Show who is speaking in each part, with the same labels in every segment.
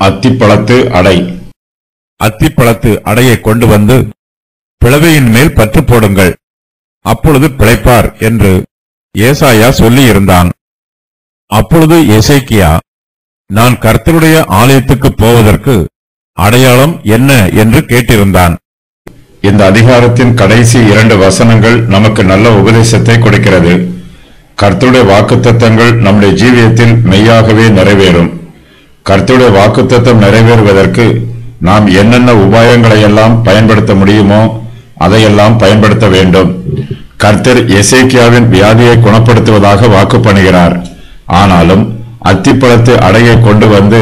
Speaker 1: அத்திப்பழத்து அடை.
Speaker 2: அத்திப்பழத்து அடையை கொண்டு வந்து பிளவையின் மேல் பற்று போடுங்கள், அப்பொழுது பிழைப்பார் என்று ஏசாயா சொல்லியிருந்தான். அப்பொழுது எசேக்கியா, நான் கர்த்தருடைய ஆலயத்துக்கு போவதற்கு அடையாளம் என்ன என்று கேட்டிருந்தான்.
Speaker 1: இந்த அதிகாரத்தின் கடைசி 2 வசனங்கள் நமக்கு நல்ல உபதேசத்தை கொடுக்கிறது. கர்த்தருடைய வாக்குத்தத்தங்கள் நம்முடைய ஜீவியத்தில் மெய்யாகவே நிறைவேறும். கர்த்தருடைய வாக்குத்தத்தம் நிறைவேறுவதற்கு நாம் என்னென்ன உபாயங்களை எல்லாம் பயன்படுத்த முடியுமோ அதையெல்லாம் பயன்படுத்த வேண்டும். கர்த்தர் எசேக்கியாவின் வியாதியை குணப்படுத்துவதாக வாக்கு பண்ணுகிறார். ஆனாலும் அத்திப்பழத்து அடையை கொண்டு வந்து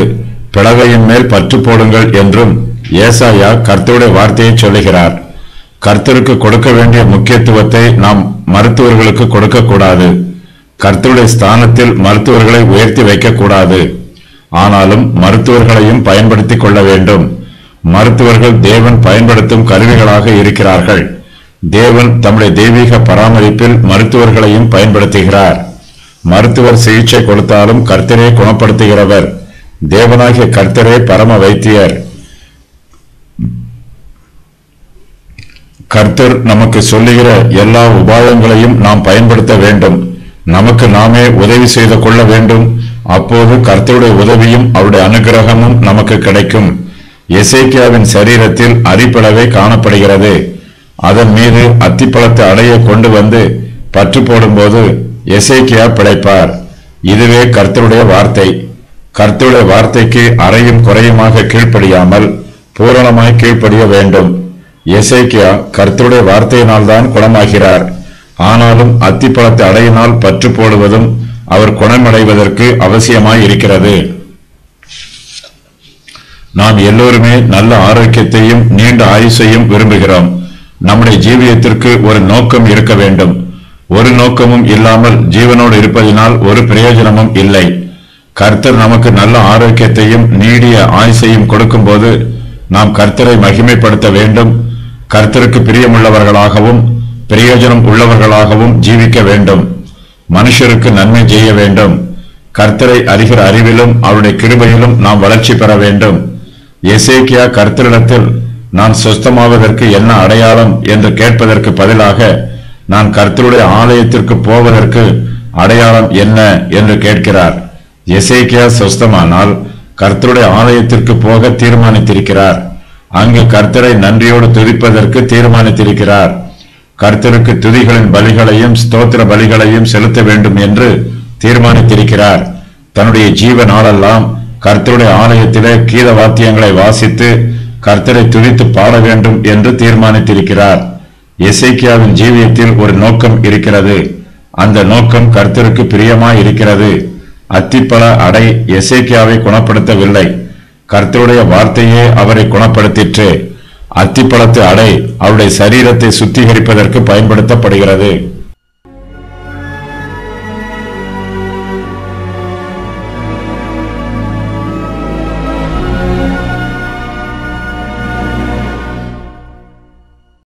Speaker 1: பிளவையின் மேல் பற்று போடுங்கள் என்றும் ஏசாயா கர்த்தருடைய வார்த்தையை சொல்லுகிறார். கர்த்தருக்கு கொடுக்க வேண்டிய முக்கியத்துவத்தை நாம் மருத்துவர்களுக்கு கொடுக்கக்கூடாது. கர்த்தருடைய ஸ்தானத்தில் மருத்துவர்களை உயர்த்தி வைக்கக்கூடாது. ஆனாலும் மருத்துவர்களையும் பயன்படுத்திக் கொள்ள வேண்டும். மருத்துவர்கள் தேவன் பயன்படுத்தும் கருவிகளாக இருக்கிறார்கள். தேவன் தம்முடைய தெய்வீக பராமரிப்பில் மருத்துவர்களையும் பயன்படுத்துகிறார். மருத்துவர் சிகிச்சை கொடுத்தாலும் கர்த்தரே குணப்படுத்துகிறவர். தேவனாகிய கர்த்தரே பரம வைத்தியர். கர்த்தர் நமக்கு சொல்லுகிற எல்லா உபாயங்களையும் நாம் பயன்படுத்த வேண்டும். நமக்கு நாமே உதவி செய்து கொள்ள வேண்டும். அப்போது கர்த்தருடைய உதவியும் அவருடைய அனுகிரகமும் நமக்கு கிடைக்கும். எசேக்கியாவின் சரீரத்தில் அரிப்பிளவை காணப்படுகிறது. அதன் மீது அத்திப்பழத்து அடையை கொண்டு வந்து பற்று போடும்போது எசேக்கியா பிழைப்பார். இதுவே கர்த்தருடைய வார்த்தை. கர்த்தருடைய வார்த்தைக்கு அறையும் குறையுமாக கீழ்ப்படியாமல் பூரணமாய் கீழ்ப்படிய வேண்டும். எசேக்கியா கர்த்தருடைய வார்த்தையினால்தான் குணமாகிறார். ஆனாலும் அத்திப்பழத்து அடையினால் பற்று போடுவதும் அவர் குணமடைவதற்கு அவசியமாய் இருக்கிறது. நாம் எல்லோருமே நல்ல ஆரோக்கியத்தையும் நீண்ட ஆயுசையும் விரும்புகிறோம். நம்முடைய ஜீவியத்திற்கு ஒரு நோக்கம் இருக்க வேண்டும். ஒரு நோக்கமும் இல்லாமல் ஜீவனோடு இருப்பதினால் ஒரு பிரயோஜனமும் இல்லை. கர்த்தர் நமக்கு நல்ல ஆரோக்கியத்தையும் நீடிய ஆயுசையும் கொடுக்கும் போது நாம் கர்த்தரை மகிமைப்படுத்த வேண்டும். கர்த்தருக்கு பிரியமுள்ளவர்களாகவும் பிரயோஜனம் உள்ளவர்களாகவும் ஜீவிக்க வேண்டும். மனுஷருக்கு நன்மை செய்ய வேண்டும். கர்த்தரை அறிகிற அறிவிலும் அவருடைய கிருபையிலும் நாம் வளர்ச்சி பெற வேண்டும். எசேக்கியா கர்த்தரிடத்தில் நான் சொஸ்தமாவதற்கு என்ன அடையாளம் என்று கேட்பதற்கு பதிலாக நான் கர்த்தருடைய ஆலயத்திற்கு போவதற்கு அடையாளம் என்ன என்று கேட்கிறார். எசேக்கியா சொஸ்தமானால் கர்த்தருடைய ஆலயத்திற்கு போக தீர்மானித்திருக்கிறார். அங்கு கர்த்தரை நன்றியோடு துதிப்பதற்கு தீர்மானித்திருக்கிறார். கர்த்தருக்கு துதிகளின் பலிகளையும் ஸ்தோத்திர பலிகளையும் செலுத்த வேண்டும் என்று தீர்மானித்திருக்கிறார். தன்னுடைய ஜீவ நாளெல்லாம் கர்த்தருடைய ஆலயத்திலே கீத வாத்தியங்களை வாசித்து கர்த்தரை துதித்து பாட வேண்டும் என்று தீர்மானித்திருக்கிறார். எசேக்கியாவின் ஜீவியத்தில் ஒரு நோக்கம் இருக்கிறது. அந்த நோக்கம் கர்த்தருக்கு பிரியமாய் இருக்கிறது. அத்திப்பழ அடை எசேக்கியாவை குணப்படுத்தவில்லை. கர்த்தருடைய வார்த்தையே அவரை குணப்படுத்திற்று. அத்திப்பழத்து அடை அவருடைய சரீரத்தை சுத்திகரிப்பதற்கு பயன்படுத்தப்படுகிறது.